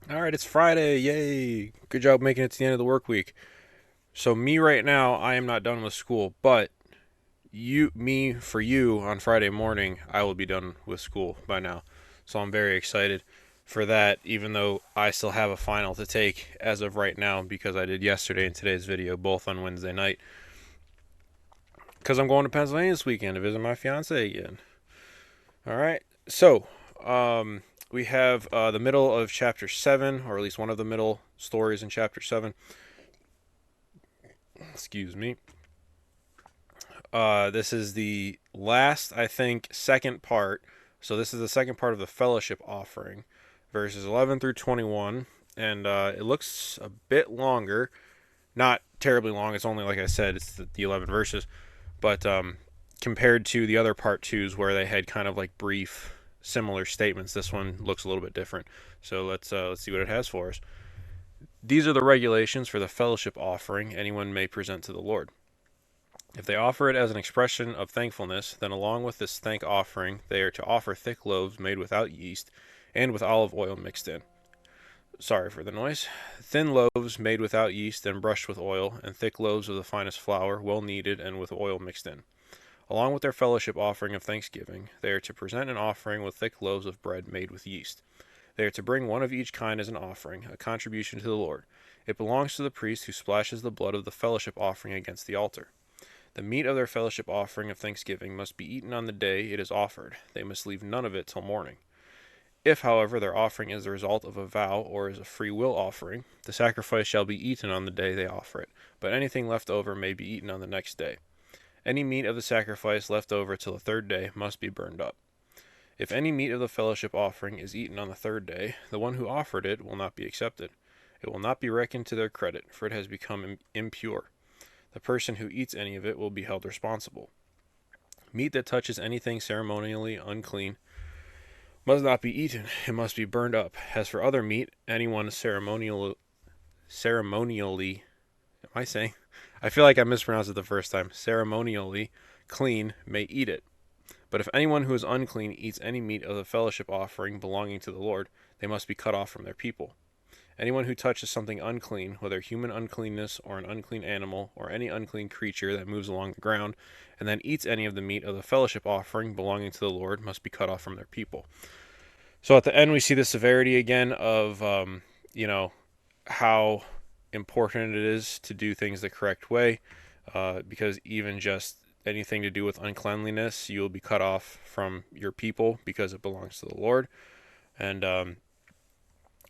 All right, it's Friday. Yay. Good job making it to the end of the work week. So me right now, I am not done with school, but for you on Friday morning, I will be done with school by now. So I'm very excited for that, even though I still have a final to take as of right now because I did yesterday and today's video both on Wednesday night. Because I'm going to Pennsylvania this weekend to visit my fiance again. All right. So, we have the middle of chapter 7, or at least one of the middle stories in chapter 7. Excuse me. This is the last, I think, second part. So this is the second part of the fellowship offering, verses 11 through 21, and it looks a bit longer. Not terribly long. It's only, like I said, it's the 11 verses, but compared to the other part twos where they had kind of like brief, similar statements, this one looks a little bit different. So let's see what it has for us. These are the regulations for the fellowship offering anyone may present to the Lord. If they offer it as an expression of thankfulness, then along with this thank offering, they are to offer thick loaves made without yeast and with olive oil mixed in. Sorry for the noise. Thin loaves made without yeast and brushed with oil, and thick loaves of the finest flour, well kneaded and with oil mixed in. Along with their fellowship offering of thanksgiving, they are to present an offering with thick loaves of bread made with yeast. They are to bring one of each kind as an offering, a contribution to the Lord. It belongs to the priest who splashes the blood of the fellowship offering against the altar. The meat of their fellowship offering of thanksgiving must be eaten on the day it is offered. They must leave none of it till morning. If, however, their offering is the result of a vow or is a free will offering, the sacrifice shall be eaten on the day they offer it, but anything left over may be eaten on the next day. Any meat of the sacrifice left over till the third day must be burned up. If any meat of the fellowship offering is eaten on the third day, the one who offered it will not be accepted. It will not be reckoned to their credit, for it has become impure. The person who eats any of it will be held responsible. Meat that touches anything ceremonially unclean must not be eaten, it must be burned up. As for other meat, anyone ceremonially, am I saying? I feel like I mispronounced it the first time. Ceremonially clean may eat it. But if anyone who is unclean eats any meat of the fellowship offering belonging to the Lord, they must be cut off from their people. Anyone who touches something unclean, whether human uncleanness or an unclean animal or any unclean creature that moves along the ground, and then eats any of the meat of the fellowship offering belonging to the Lord, must be cut off from their people. So at the end, we see the severity again of, you know, how important it is to do things the correct way, because even just anything to do with uncleanliness, you will be cut off from your people because it belongs to the Lord. And a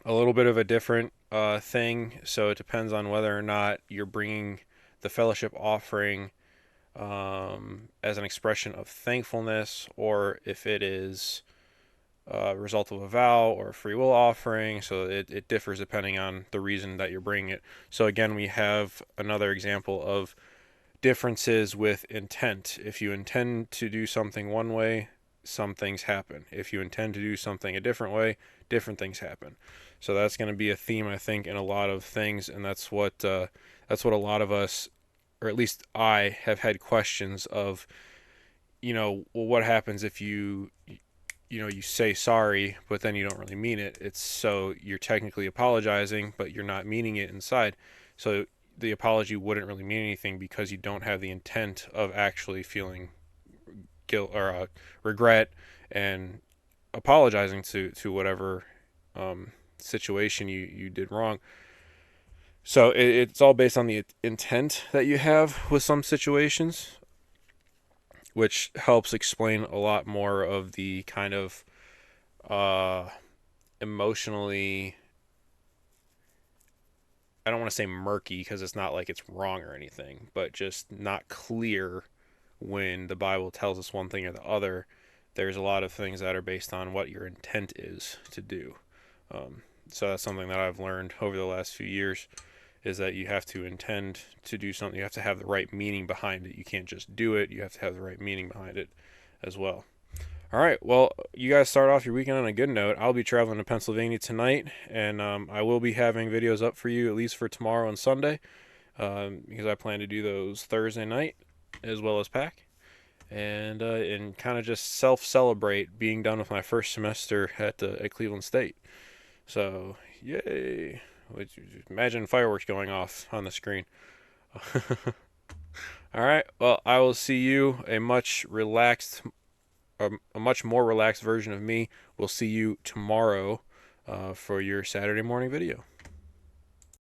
little bit of a different thing. So it depends on whether or not you're bringing the fellowship offering as an expression of thankfulness, or if it is a result of a vow or a free will offering. So it differs depending on the reason that you're bringing it. So again, we have another example of differences with intent. If you intend to do something one way, some things happen. If you intend to do something a different way, different things happen. So that's going to be a theme, I think, in a lot of things, and that's what a lot of us, or at least I, have had questions of. Well, what happens if you say sorry, but then you don't really mean it? It's so you're technically apologizing, but you're not meaning it inside. So the apology wouldn't really mean anything because you don't have the intent of actually feeling guilt or regret and apologizing to whatever situation you did wrong. So it's all based on the intent that you have with some situations, which helps explain a lot more of the kind of uh, emotionally, I don't want to say murky because it's not like it's wrong or anything, but just not clear when the Bible tells us one thing or the other. There's a lot of things that are based on what your intent is to do. So that's something that I've learned over the last few years, is that you have to intend to do something. You have to have the right meaning behind it. You can't just do it. You have to have the right meaning behind it as well. All right. Well, you guys start off your weekend on a good note. I'll be traveling to Pennsylvania tonight, and I will be having videos up for you at least for tomorrow and Sunday, because I plan to do those Thursday night as well as pack, and kind of just self celebrate being done with my first semester at Cleveland State. So, yay. Imagine fireworks going off on the screen. All right. Well, I will see you a much much more relaxed version of me. We'll see you tomorrow for your Saturday morning video.